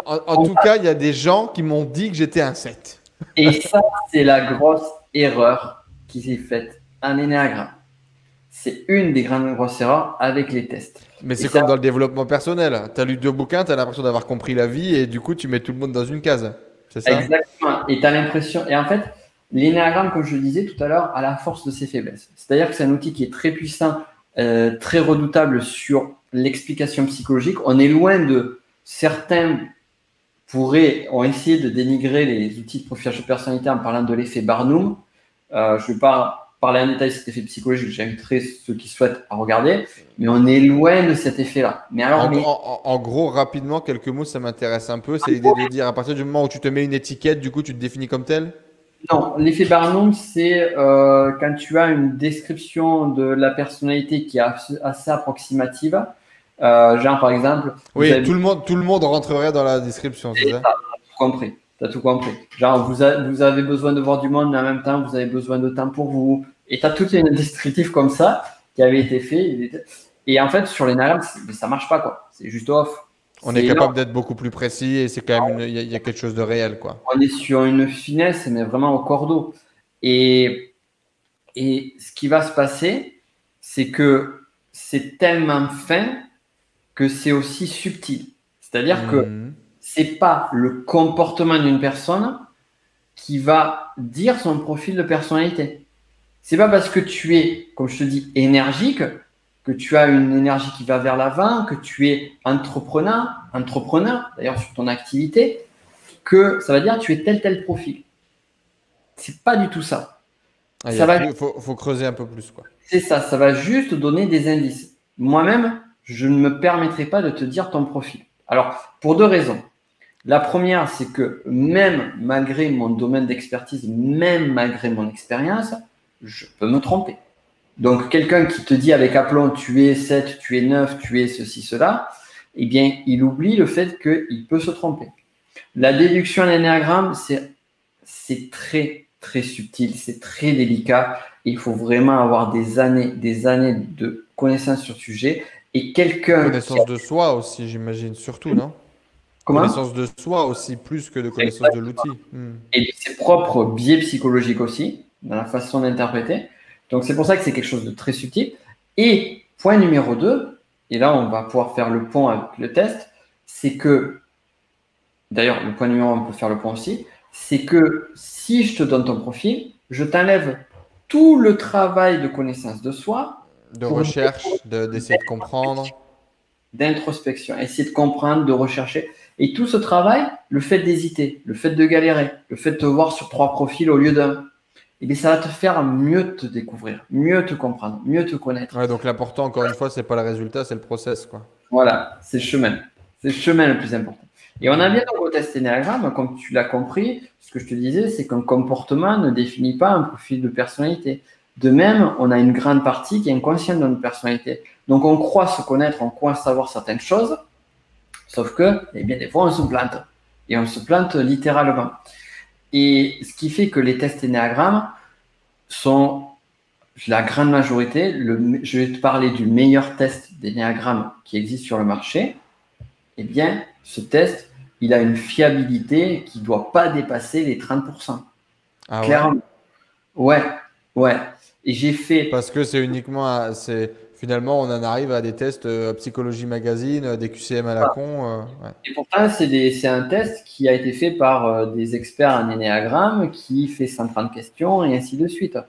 En tout cas, il y a des gens qui m'ont dit que j'étais un 7. Et ça, c'est la grosse erreur qui s'est faite en énéagramme. C'est une des grandes grosses erreurs avec les tests. Mais c'est comme dans le développement personnel. Tu as lu 2 bouquins, tu as l'impression d'avoir compris la vie et du coup, tu mets tout le monde dans une case. C'est ça? Exactement. Et tu as l'impression… Et en fait, l'énéagramme, comme je le disais tout à l'heure, a la force de ses faiblesses. C'est-à-dire que c'est un outil qui est très puissant, très redoutable sur l'explication psychologique. On est loin de… Certains ont essayé de dénigrer les outils de profilage de personnalité en parlant de l'effet Barnum. Je ne vais pas parler en détail de cet effet psychologique, j'inviterai ceux qui souhaitent à regarder, mais on est loin de cet effet-là. Mais alors, en gros, rapidement, quelques mots, ça m'intéresse un peu. C'est l'idée de dire, à partir du moment où tu te mets une étiquette, du coup, tu te définis comme tel? Non, l'effet Barnum, c'est quand tu as une description de la personnalité qui est assez approximative. Genre, par exemple… Oui, tout le monde rentrerait dans la description, c'est ça? Tu as tout compris. Genre, vous avez besoin de voir du monde, mais en même temps, vous avez besoin de temps pour vous. Et tu as tout un descriptif comme ça qui avait été fait. Et en fait, sur l'énéagramme, ça marche pas, quoi. C'est juste off. On est capable d'être beaucoup plus précis et c'est quand même, il y a quelque chose de réel, quoi. On est sur une finesse, mais vraiment au cordeau. Et ce qui va se passer, c'est que c'est tellement fin que c'est aussi subtil. C'est-à-dire que c'est pas le comportement d'une personne qui va dire son profil de personnalité. C'est pas parce que tu es, comme je te dis, énergique, que tu as une énergie qui va vers l'avant, que tu es entrepreneur, d'ailleurs sur ton activité, que ça va dire que tu es tel profil. C'est pas du tout ça. Faut creuser un peu plus, quoi. C'est ça, ça va juste donner des indices. Moi-même, je ne me permettrai pas de te dire ton profil. Alors, pour 2 raisons. La première, c'est que même malgré mon domaine d'expertise, même malgré mon expérience, je peux me tromper. Donc, quelqu'un qui te dit avec aplomb, tu es 7, tu es 9, tu es ceci, cela, eh bien, il oublie le fait qu'il peut se tromper. La déduction à l'énéagramme, c'est très, très subtil, c'est très délicat. Il faut vraiment avoir des années de connaissances sur le sujet. Et quelqu'un Connaissance de soi aussi, j'imagine, surtout, non? Comment? Connaissance de soi aussi, plus que de connaissance de l'outil. Et ses propres biais psychologiques aussi, dans la façon d'interpréter. Donc, c'est pour ça que c'est quelque chose de très subtil. Et point numéro 2, et là, on va pouvoir faire le pont avec le test, c'est que, d'ailleurs, le point numéro 1, on peut faire le pont aussi, c'est que si je te donne ton profil, je t'enlève tout le travail de connaissance de soi, De recherche, d'essayer de comprendre. d'introspection, essayer de comprendre, de rechercher. Et tout ce travail, le fait d'hésiter, le fait de galérer, le fait de te voir sur 3 profils au lieu d'un, eh bien, ça va te faire mieux te découvrir, mieux te comprendre, mieux te connaître. Ouais, donc l'important, encore une fois, c'est pas le résultat, c'est le process, quoi. Voilà, c'est le chemin. C'est le chemin le plus important. Et on a bien donc au test Enneagramme, comme tu l'as compris, ce que je te disais, c'est qu'un comportement ne définit pas un profil de personnalité. De même, on a une grande partie qui est inconsciente de notre personnalité. Donc, on croit se connaître, on croit savoir certaines choses, sauf que, eh bien, des fois, on se plante. Et on se plante littéralement. Et ce qui fait que les tests Enneagramme sont la grande majorité. Je vais te parler du meilleur test d'Enneagramme qui existe sur le marché. Eh bien, ce test, il a une fiabilité qui ne doit pas dépasser les 30%. Ah Clairement. Ouais, ouais. Et j'ai fait. Parce que c'est uniquement, finalement, on en arrive à des tests Psychologie Magazine, des QCM à la con. Ouais. Et pourtant, c'est un test qui a été fait par des experts en Ennéagramme qui fait 130 questions et ainsi de suite.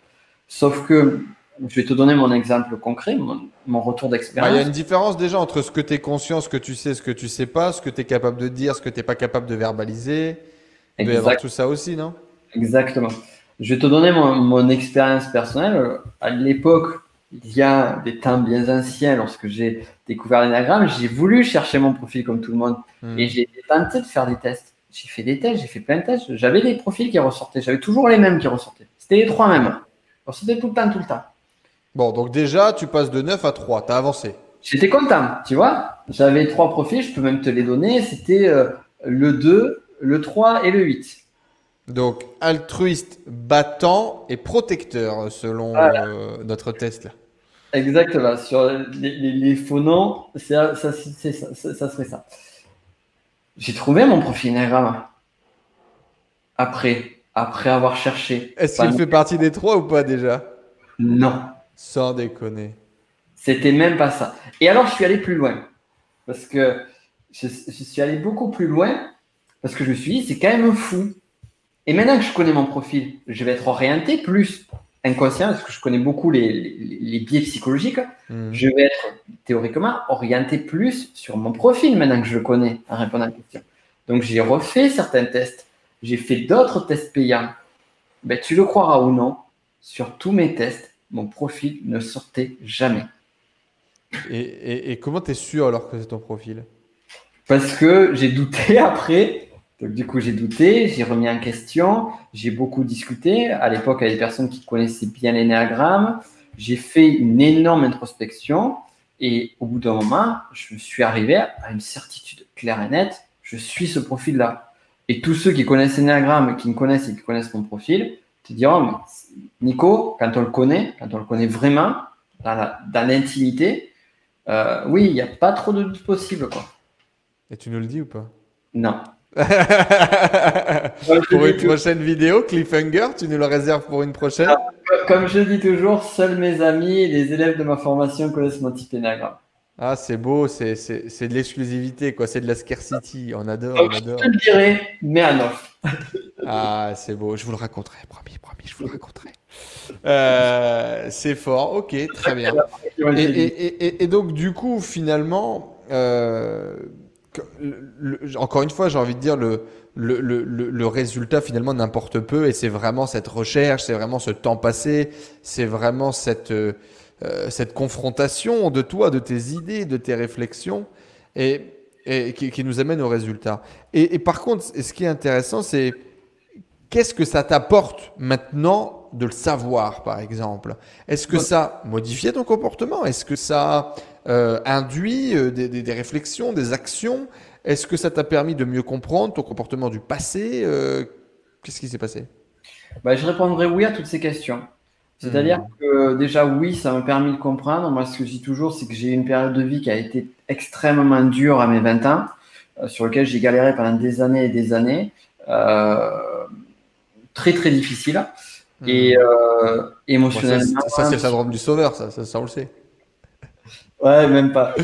Sauf que, je vais te donner mon exemple concret, mon retour d'expérience. Il y a une différence déjà entre ce que tu es conscient, ce que tu sais pas, ce que tu es capable de dire, ce que tu n'es pas capable de verbaliser. Il doit y avoir tout ça aussi, non? Exactement. Je vais te donner mon expérience personnelle. À l'époque, il y a des temps bien anciens, lorsque j'ai découvert l'Ennéagramme, j'ai voulu chercher mon profil comme tout le monde. Et j'ai tenté de faire des tests. J'ai fait des tests, j'ai fait plein de tests. J'avais des profils qui ressortaient. J'avais toujours les mêmes qui ressortaient. C'était les 3 mêmes. Ils ressortaient tout le temps, tout le temps. Bon, donc déjà, tu passes de 9 à 3. Tu as avancé. J'étais content, tu vois. J'avais 3 profils, je peux même te les donner. C'était le 2, le 3 et le 8. Donc, altruiste, battant et protecteur, selon notre test. Là. Exactement. Sur les faux noms, ça serait ça. J'ai trouvé mon profil Enneagramme. Après avoir cherché. Est-ce qu'il fait partie des 3 ou pas déjà? Non. Sans déconner. C'était même pas ça. Et alors, je suis allé plus loin. Parce que je suis allé beaucoup plus loin. Parce que je me suis dit, c'est quand même fou. Et maintenant que je connais mon profil, je vais être orienté plus inconscient, parce que je connais beaucoup les biais psychologiques. Je vais être théoriquement orienté plus sur mon profil maintenant que je le connais en répondant à la question. Donc, j'ai refait certains tests. J'ai fait d'autres tests payants. Ben, tu le croiras ou non, sur tous mes tests, mon profil ne sortait jamais. Et comment tu es sûr alors que c'est ton profil? Parce que j'ai douté après. Donc, du coup, j'ai douté, j'ai remis en question, j'ai beaucoup discuté. À l'époque, avec des personnes qui connaissaient bien l'Ennéagramme. J'ai fait une énorme introspection et au bout d'un moment, je me suis arrivé à une certitude claire et nette. Je suis ce profil-là. Et tous ceux qui connaissent l'Ennéagramme, qui me connaissent et qui connaissent mon profil, te diront, mais Nico, quand on le connaît vraiment, dans l'intimité, oui, il n'y a pas trop de doute possible, quoi. Et tu nous le dis ou pas? Non. Pour une prochaine vidéo, cliffhanger, tu nous le réserves pour une prochaine? Comme je dis toujours, seuls mes amis et les élèves de ma formation connaissent mon type Enneagramme. Ah, c'est beau, c'est de l'exclusivité, quoi. C'est de la scarcity. On adore, Donc, on adore. je te le dirai, mais à off. Ah, c'est beau. Je vous le raconterai, promis, je vous le raconterai. C'est fort. Ok, très bien. Et donc, du coup, finalement, encore une fois, j'ai envie de dire le résultat finalement n'importe peu et c'est vraiment cette recherche, c'est vraiment ce temps passé, c'est vraiment cette confrontation de toi, de tes idées, de tes réflexions et qui nous amène au résultat. Et par contre, ce qui est intéressant, c'est qu'est-ce que ça t'apporte maintenant de le savoir, par exemple, est-ce que ça modifiait ton comportement? Est-ce que ça induit des réflexions, des actions? Est-ce que ça t'a permis de mieux comprendre ton comportement du passé? Qu'est-ce qui s'est passé? Bah, je répondrai oui à toutes ces questions. C'est-à-dire Hmm. que déjà, oui, ça m'a permis de comprendre. Moi, ce que je dis toujours, c'est que j'ai eu une période de vie qui a été extrêmement dure à mes 20 ans, sur lequel j'ai galéré pendant des années et des années. Euh, Très, très difficile. Et Hmm. Bon, émotionnellement, ça c'est le syndrome du sauveur, ça, on le sait. ouais, même pas.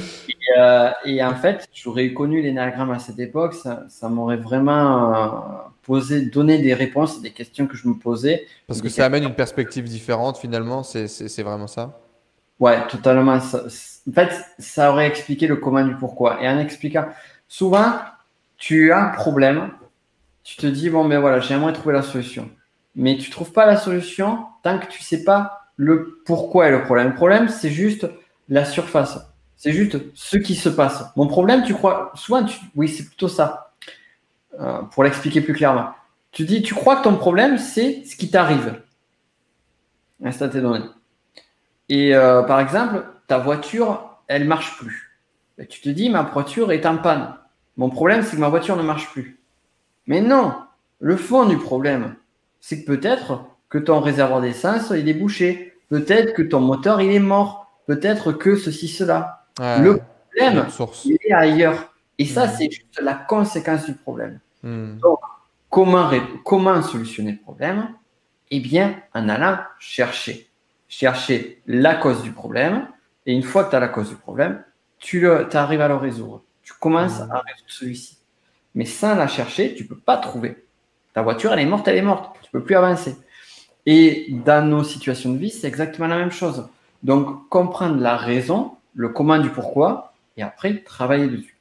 Et en fait, j'aurais connu l'énéagramme à cette époque, ça m'aurait vraiment donné des réponses à des questions que je me posais. Parce que Des ça questions- amène une perspective différente, finalement, c'est vraiment ça. Ouais, totalement. En fait, ça aurait expliqué le comment du pourquoi. Et en expliquant, souvent, tu as un problème, tu te dis, bon, ben voilà, j'aimerais trouver la solution. Mais tu ne trouves pas la solution tant que tu ne sais pas le pourquoi est le problème. Le problème, c'est juste la surface. C'est juste ce qui se passe. Mon problème, tu crois, souvent, oui, c'est plutôt ça. Pour l'expliquer plus clairement. Tu dis, tu crois que ton problème, c'est ce qui t'arrive. Instant t'est donné. Et par exemple, ta voiture, elle marche plus. Et tu te dis, ma voiture est en panne. Mon problème, c'est que ma voiture ne marche plus. Mais non, le fond du problème, c'est que peut-être que ton réservoir d'essence, il est bouché. Peut-être que ton moteur, il est mort. Peut-être que ceci, cela. Le Ouais, il y a problème, une source. il est ailleurs. Et ça, Hmm. c'est juste la conséquence du problème. Hmm. Donc, comment solutionner le problème? Eh bien, en allant chercher. Chercher la cause du problème. Et une fois que tu as la cause du problème, tu arrives à le résoudre. Tu commences Hmm. à résoudre celui-ci. Mais sans la chercher, tu ne peux pas trouver. Ta voiture, elle est morte, elle est morte. Tu ne peux plus avancer. Et dans nos situations de vie, c'est exactement la même chose. Donc, comprendre la raison, le comment du pourquoi, et après, travailler dessus.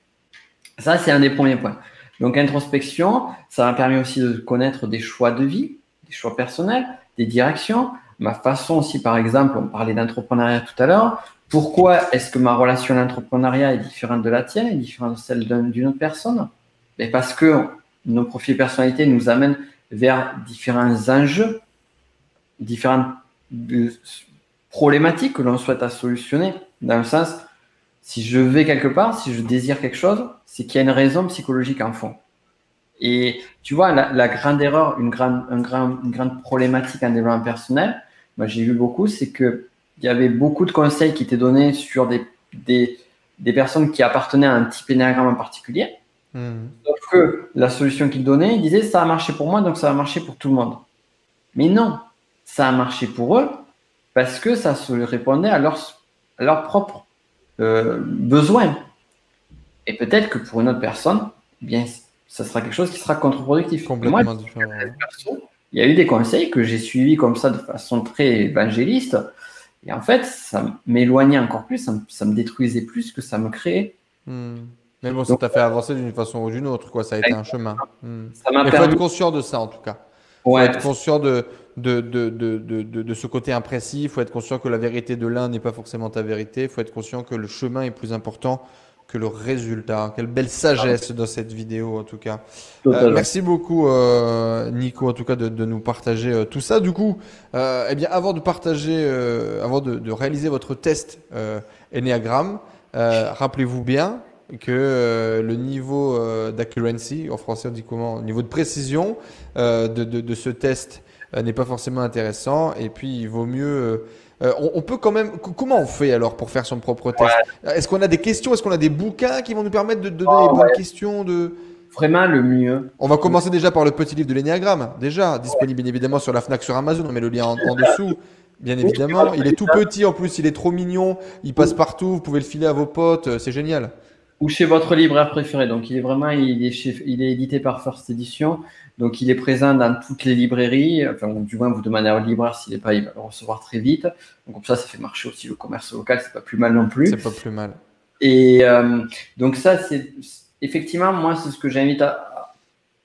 Ça, c'est un des premiers points. Donc, introspection, ça m'a permis aussi de connaître des choix de vie, des choix personnels, des directions, ma façon aussi, par exemple, on parlait d'entrepreneuriat tout à l'heure. Pourquoi est-ce que ma relation à l'entrepreneuriat est différente de la tienne, est différente de celle d'une autre personne? Mais parce que nos profils de personnalité nous amènent vers différents enjeux, différentes problématiques que l'on souhaite à solutionner. Dans le sens, si je vais quelque part, si je désire quelque chose, c'est qu'il y a une raison psychologique en fond. Et tu vois, la grande erreur, une grande problématique en développement personnel, moi j'ai vu beaucoup, c'est qu'il y avait beaucoup de conseils qui étaient donnés sur des personnes qui appartenaient à un type énéagramme en particulier. Hmm. Sauf que la solution qu'ils donnaient, ils disaient ça a marché pour moi, donc ça va marcher pour tout le monde. Mais non, ça a marché pour eux parce que ça se répondait à leurs propres besoins. Et peut-être que pour une autre personne, eh bien, ça sera quelque chose qui sera contre-productif. Et moi, Complètement différent. perso, il y a eu des conseils que j'ai suivis comme ça de façon très évangéliste. Et en fait, ça m'éloignait encore plus, ça me détruisait plus que ça me créait. Hmm. Mais bon, ça Donc, t'a fait avancer d'une façon ou d'une autre, quoi. Ça a été un chemin. Hmm. ça m'a Mais il faut être permis. conscient de ça, en tout cas. Il faut Ouais, être conscient de ce côté imprécis. Il faut être conscient que la vérité de l'un n'est pas forcément ta vérité. Il faut être conscient que le chemin est plus important que le résultat. Quelle belle sagesse dans cette vidéo, en tout cas. totalement. Merci beaucoup, Nico, en tout cas, de nous partager tout ça. Du coup, eh bien, avant de partager, avant de réaliser votre test Enneagram, rappelez-vous bien que le niveau d'accuracy, en français on dit comment, le niveau de précision de ce test n'est pas forcément intéressant. Et puis, il vaut mieux. On peut quand même. Comment on fait alors pour faire son propre test? Est-ce qu'on a des questions? Est-ce qu'on a des bouquins qui vont nous permettre de donner les Oh, bonnes ouais. questions de... Vraiment, le mieux. On va commencer déjà par le petit livre de l'énéagramme. Déjà, disponible bien évidemment sur la Fnac, sur Amazon. On met le lien en dessous, bien Ou évidemment. Il est tout petit en plus, il est trop mignon. Il passe partout. Vous pouvez le filer à vos potes. C'est génial. chez votre libraire préféré. Donc, il est édité par First Edition. Donc, il est présent dans toutes les librairies. Enfin, ou du moins, vous demandez à votre libraire s'il n'est pas, il va le recevoir très vite. Donc, comme ça fait marcher aussi le commerce local. C'est pas plus mal non plus. C'est pas plus mal. Et donc, ça, c'est effectivement, moi, c'est ce que j'invite à.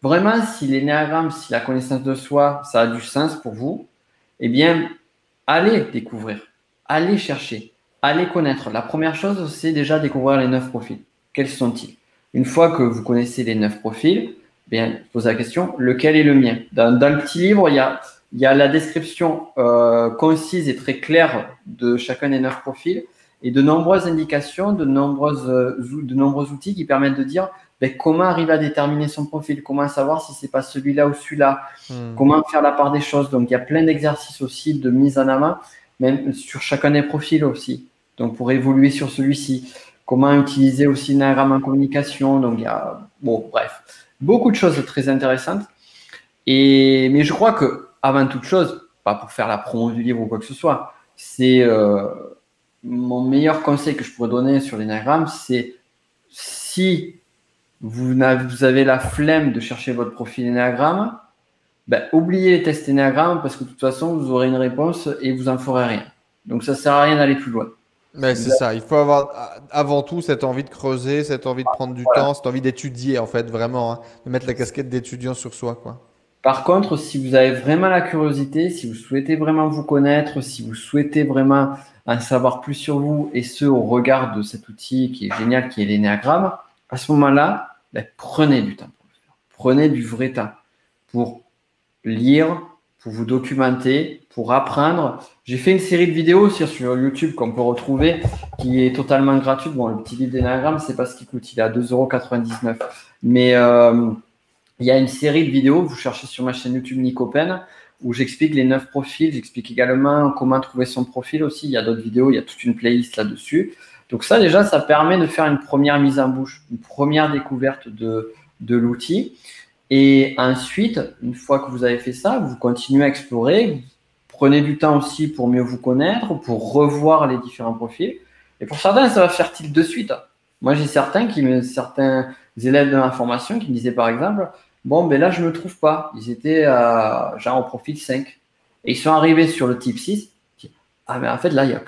Vraiment, si l'énéagramme, si la connaissance de soi, ça a du sens pour vous, eh bien, allez découvrir, allez chercher, allez connaître. La première chose, c'est déjà découvrir les 9 profils. Quels sont-ils? Une fois que vous connaissez les 9 profils, eh bien, posez la question, lequel est le mien? Dans le petit livre, il y a il y a la description concise et très claire de chacun des 9 profils et de nombreuses indications, de nombreux outils qui permettent de dire comment arriver à déterminer son profil, comment savoir si c'est pas celui-là ou celui-là, comment faire la part des choses. Donc, il y a plein d'exercices aussi de mise en avant, même sur chacun des profils aussi. Donc, pour évoluer sur celui-ci, comment utiliser aussi l'énagramme en communication. Donc, il y a, bref, beaucoup de choses très intéressantes. Mais je crois que, avant toute chose, pas pour faire la promo du livre ou quoi que ce soit, c'est mon meilleur conseil que je pourrais donner sur l'énagramme, c'est si vous avez la flemme de chercher votre profil énagramme, oubliez les tests énagramme parce que de toute façon, vous aurez une réponse et vous n'en ferez rien. Donc, ça ne sert à rien d'aller plus loin. Mais c'est ça, il faut avoir avant tout cette envie de creuser, cette envie de prendre du temps, cette envie d'étudier en fait, vraiment, hein, de mettre la casquette d'étudiant sur soi, quoi. Par contre, si vous avez vraiment la curiosité, si vous souhaitez vraiment vous connaître, si vous souhaitez vraiment en savoir plus sur vous et ce au regard de cet outil qui est génial, qui est l'énéagramme, à ce moment-là, prenez du temps pour le faire. Prenez du vrai temps pour lire, pour vous documenter, pour apprendre. J'ai fait une série de vidéos aussi sur YouTube qu'on peut retrouver qui est totalement gratuite. Bon, le petit livre d'énéagramme, c'est pas ce qui coûte, il est à 2,99 €. Mais il y a une série de vidéos, vous cherchez sur ma chaîne YouTube Nico Pen, où j'explique les 9 profils. J'explique également comment trouver son profil aussi. Il y a d'autres vidéos, il y a toute une playlist là-dessus. Donc ça, déjà, ça permet de faire une première mise en bouche, une première découverte de l'outil. Et ensuite, une fois que vous avez fait ça, vous continuez à explorer. Vous prenez du temps aussi pour mieux vous connaître, pour revoir les différents profils. Et pour certains, ça va faire tilt de suite. Moi, j'ai certains élèves de ma formation qui me disaient par exemple, là, je ne me trouve pas. Ils étaient genre au profil 5. Et ils sont arrivés sur le type 6. Mais en fait, là, il n'y a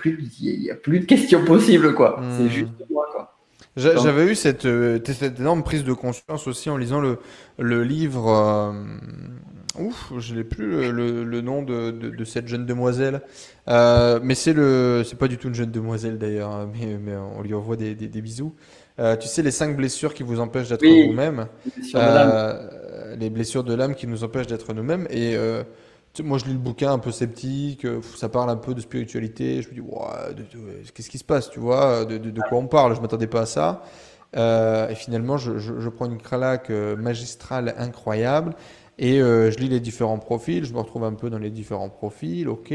plus de questions possibles, quoi. C'est juste moi, quoi. J'avais eu cette énorme prise de conscience aussi en lisant le livre. Je n'ai plus le nom de cette jeune demoiselle. Mais c'est pas du tout une jeune demoiselle d'ailleurs, mais on lui envoie des bisous. Tu sais, les 5 blessures qui vous empêchent d'être vous-même. Les blessures de l'âme qui nous empêchent d'être nous-mêmes. Et moi, je lis le bouquin un peu sceptique, ça parle un peu de spiritualité. Je me dis, qu'est-ce qui se passe, tu vois, de quoi on parle? Je ne m'attendais pas à ça. Et finalement, je prends une claque magistrale incroyable et je lis les différents profils. Je me retrouve un peu dans les différents profils, ok.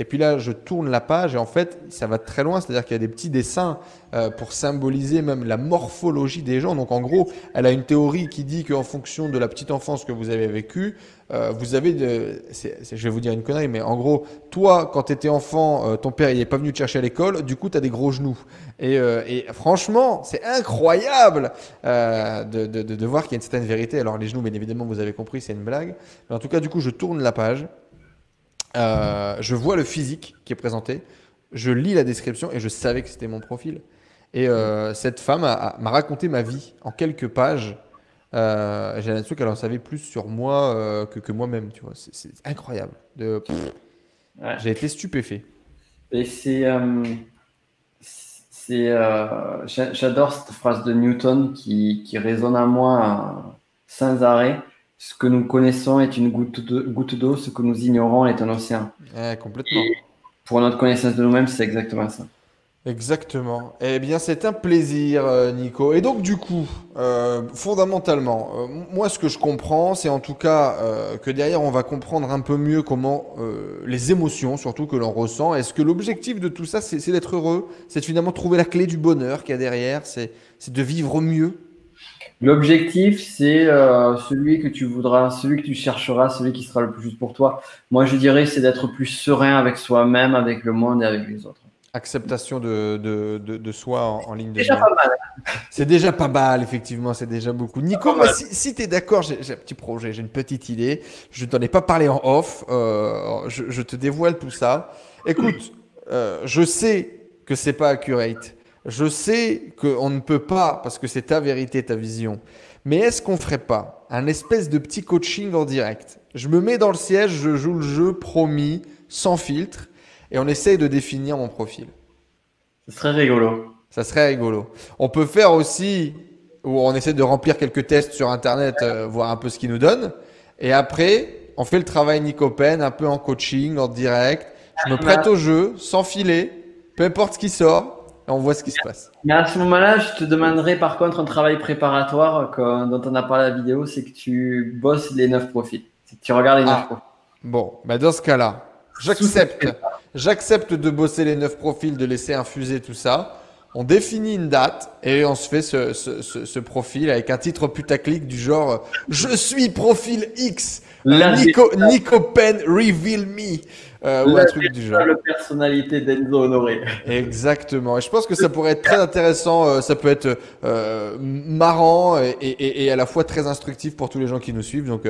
Et puis là, je tourne la page et en fait, ça va très loin. C'est-à-dire qu'il y a des petits dessins pour symboliser même la morphologie des gens. Donc en gros, elle a une théorie qui dit qu'en fonction de la petite enfance que vous avez vécue, vous avez je vais vous dire une connerie, mais en gros, toi, quand tu étais enfant, ton père il n'est pas venu te chercher à l'école, du coup, tu as des gros genoux. Et franchement, c'est incroyable de voir qu'il y a une certaine vérité. Alors les genoux, bien évidemment, vous avez compris, c'est une blague. Mais en tout cas, du coup, je tourne la page. Je vois le physique qui est présenté, je lis la description et je savais que c'était mon profil. Et cette femme m'a raconté ma vie en quelques pages. J'ai l'impression qu'elle en savait plus sur moi que moi-même. Tu vois, c'est incroyable. J'ai été stupéfait. Et j'adore cette phrase de Newton qui résonne à moi sans arrêt. Ce que nous connaissons est une goutte d'eau, ce que nous ignorons est un océan. Complètement. Et pour notre connaissance de nous-mêmes, c'est exactement ça. Exactement. Eh bien, c'est un plaisir, Nico. Et donc, du coup, fondamentalement, moi, ce que je comprends, c'est en tout cas que derrière, on va comprendre un peu mieux comment les émotions, surtout que l'on ressent. Est-ce que l'objectif de tout ça, c'est d'être heureux? C'est finalement trouver la clé du bonheur qu'il y a derrière? C'est de vivre mieux? L'objectif, c'est celui que tu voudras, celui que tu chercheras, celui qui sera le plus juste pour toi. Moi, je dirais, c'est d'être plus serein avec soi-même, avec le monde et avec les autres. Acceptation de soi en ligne de C'est déjà mire. pas mal. C'est déjà pas mal, effectivement, c'est déjà beaucoup. Nico, moi, si tu es d'accord, j'ai un petit projet, j'ai une petite idée. Je ne t'en ai pas parlé en off, je te dévoile tout ça. Écoute, je sais que c'est pas accurate. Je sais qu'on ne peut pas, parce que c'est ta vérité, ta vision. Mais est-ce qu'on ferait pas un espèce de petit coaching en direct? Je me mets dans le siège, je joue le jeu, promis, sans filtre, et on essaye de définir mon profil. Ce serait rigolo. Ça serait rigolo. On peut faire aussi, où on essaie de remplir quelques tests sur Internet, voir un peu ce qu'ils nous donnent. Et après, On fait le travail Nicopen, un peu en coaching, en direct. Je me prête au jeu, sans filet, peu importe ce qui sort, et on voit ce qui se passe. Mais à ce moment-là, je te demanderai par contre un travail préparatoire dont on a parlé à la vidéo, c'est que tu bosses les 9 profils. C'est que tu regardes les 9 profils. Bon, bah dans ce cas-là, j'accepte de bosser les 9 profils, de laisser infuser tout ça. On définit une date et on se fait ce profil avec un titre putaclic du genre « Je suis profil X, Nicopen reveal me ». Ou un truc du genre. La personnalité d'Enzo Honoré. Exactement. Et je pense que ça pourrait être très intéressant. Ça peut être marrant et à la fois très instructif pour tous les gens qui nous suivent. Donc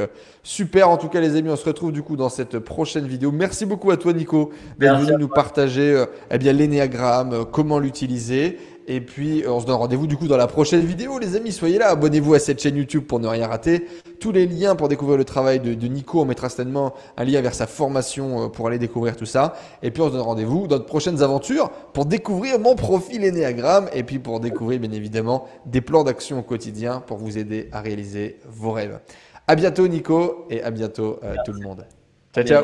super. En tout cas, les amis, on se retrouve du coup dans cette prochaine vidéo. Merci beaucoup à toi, Nico, d'être venu nous partager l'énéagramme, comment l'utiliser. Et puis, on se donne rendez-vous du coup dans la prochaine vidéo, les amis. Soyez là, abonnez-vous à cette chaîne YouTube pour ne rien rater. Tous les liens pour découvrir le travail de Nico, on mettra certainement un lien vers sa formation pour aller découvrir tout ça. Et puis, on se donne rendez-vous dans de prochaines aventures pour découvrir mon profil Énéagramme et puis pour découvrir bien évidemment des plans d'action au quotidien pour vous aider à réaliser vos rêves. À bientôt, Nico, et à bientôt tout le monde. Ciao, ciao.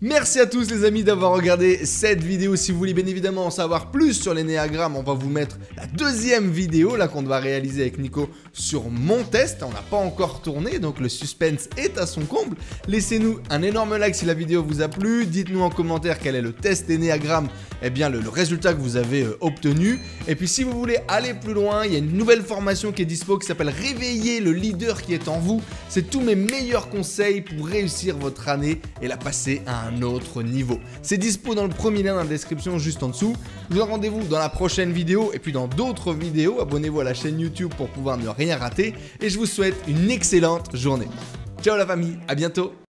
Merci à tous les amis d'avoir regardé cette vidéo. Si vous voulez bien évidemment en savoir plus sur l'énéagramme, on va vous mettre la deuxième vidéo là qu'on va réaliser avec Nico sur mon test. On n'a pas encore tourné, donc le suspense est à son comble. Laissez-nous un énorme like si la vidéo vous a plu. Dites-nous en commentaire quel est le test énéagramme, eh bien le résultat que vous avez obtenu. Et puis si vous voulez aller plus loin, il y a une nouvelle formation qui est dispo qui s'appelle Réveiller le leader qui est en vous. C'est tous mes meilleurs conseils pour réussir votre année et la passer à un autre niveau. C'est dispo dans le premier lien dans la description juste en dessous. Je vous donne rendez-vous dans la prochaine vidéo et puis dans d'autres vidéos. Abonnez-vous à la chaîne YouTube pour pouvoir ne rien rater et je vous souhaite une excellente journée. Ciao la famille, à bientôt.